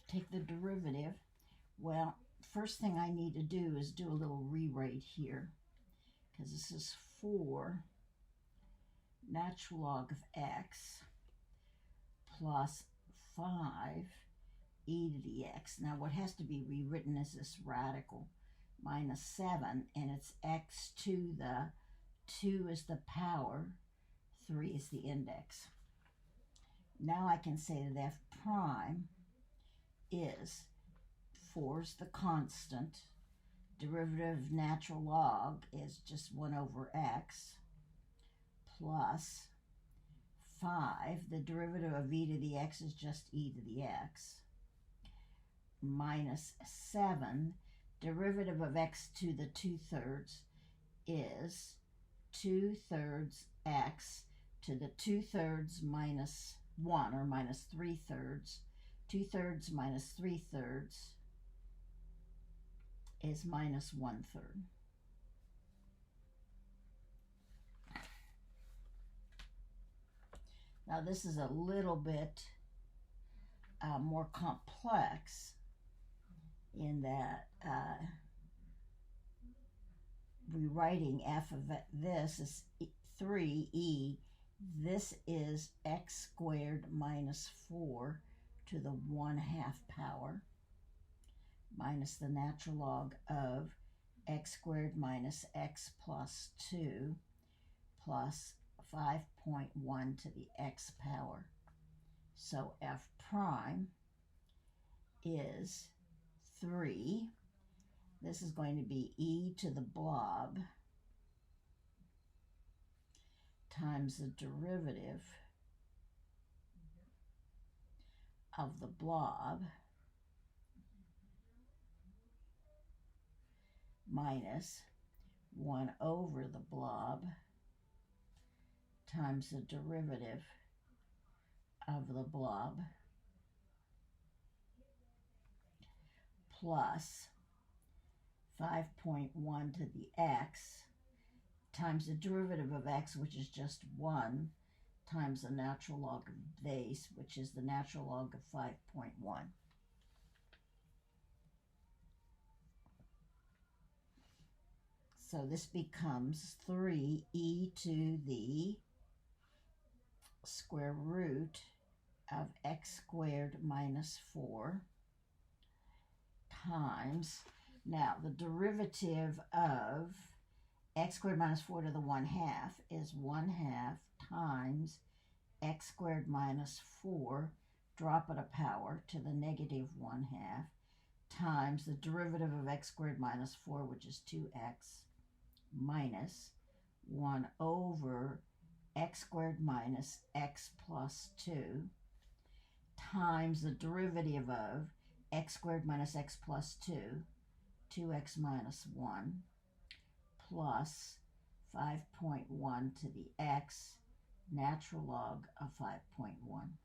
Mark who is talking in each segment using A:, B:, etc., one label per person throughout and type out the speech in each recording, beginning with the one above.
A: take the derivative. Well, first thing I need to do is do a little rewrite here, because this is 4 natural log of x plus 5 e to the x. Now what has to be rewritten is this radical minus 7, and it's x to the 2 is the power, 3 is the index. Now I can say that f prime is 4 is the constant, derivative of natural log is just 1 over x, plus 5, the derivative of e to the x is just e to the x, minus 7, derivative of x to the 2/3 is 2/3 x to the 2/3 minus 1, or minus 3/3. 2/3 minus 3/3 is minus 1/3. Now this is a little bit more complex in that rewriting f of this is 3e. This is x squared minus 4 to the 1/2 power minus the natural log of x squared minus x plus 2 plus 5.1 to the x power. So f prime is 3. This is going to be e to the blob times the derivative of the blob minus 1 over the blob times the derivative of the blob plus 5.1 to the x times the derivative of x, which is just 1, times the natural log of base, which is the natural log of 5.1. So this becomes 3e to the square root of x squared minus 4 times, now the derivative of x squared minus 4 to the 1/2 is 1/2 times x squared minus 4, drop it a power to the negative 1/2, times the derivative of x squared minus 4, which is 2x, minus 1 over x squared minus x plus 2, times the derivative of x squared minus x plus 2, 2x minus 1, plus 5.1 to the x, natural log of 5.1.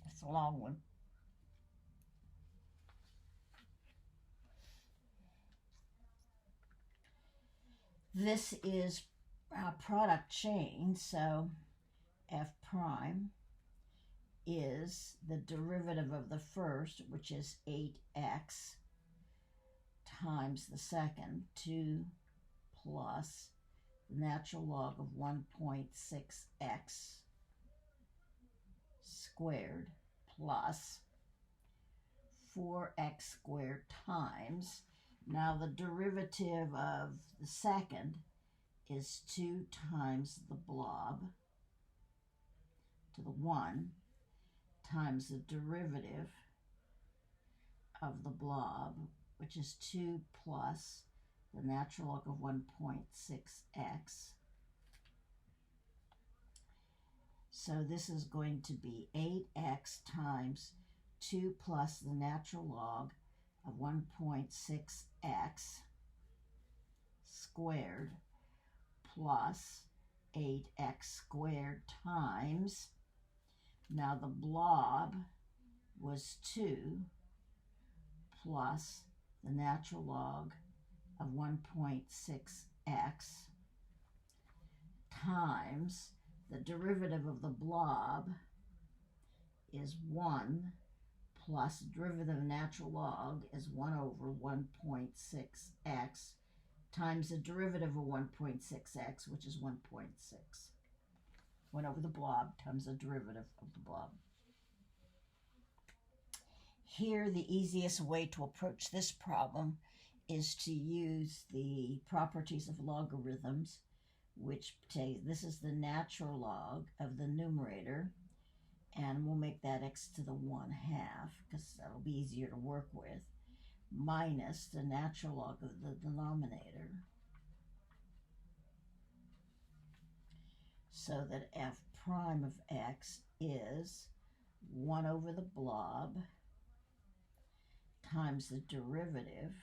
A: It's a long one. This is a product chain, so f prime is the derivative of the first, which is 8x, times the second, 2 plus the natural log of 1.6x squared plus 4x squared times, now the derivative of the second is 2 times the blob to the 1 times the derivative of the blob, which is 2 plus the natural log of 1.6x. So this is going to be 8x times 2 plus the natural log of 1.6x squared plus 8x squared times, now the blob was 2 plus the natural log of 1.6x times the derivative of the blob is 1 plus derivative of natural log is 1 over 1.6x times the derivative of 1.6x, which is 1.6. 1 over the blob times the derivative of the blob. Here, the easiest way to approach this problem is to use the properties of logarithms, which say this is the natural log of the numerator, and we'll make that x to the 1/2 because that'll be easier to work with, minus the natural log of the denominator, so that f prime of x is 1 over the blob times the derivative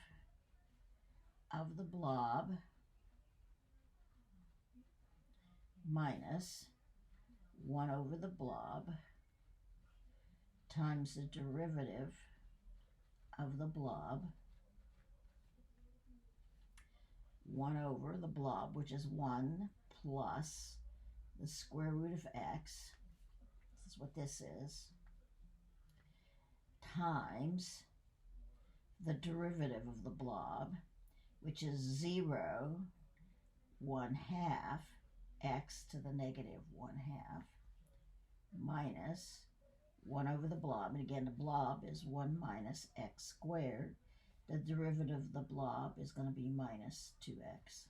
A: of the blob minus 1 over the blob times the derivative of the blob, 1 over the blob, which is 1 plus the square root of x, this is what this is, times the derivative of the blob, which is 0, 1/2 x to the negative 1/2 minus 1 over the blob, and again the blob is 1 minus x squared. The derivative of the blob is going to be minus 2x.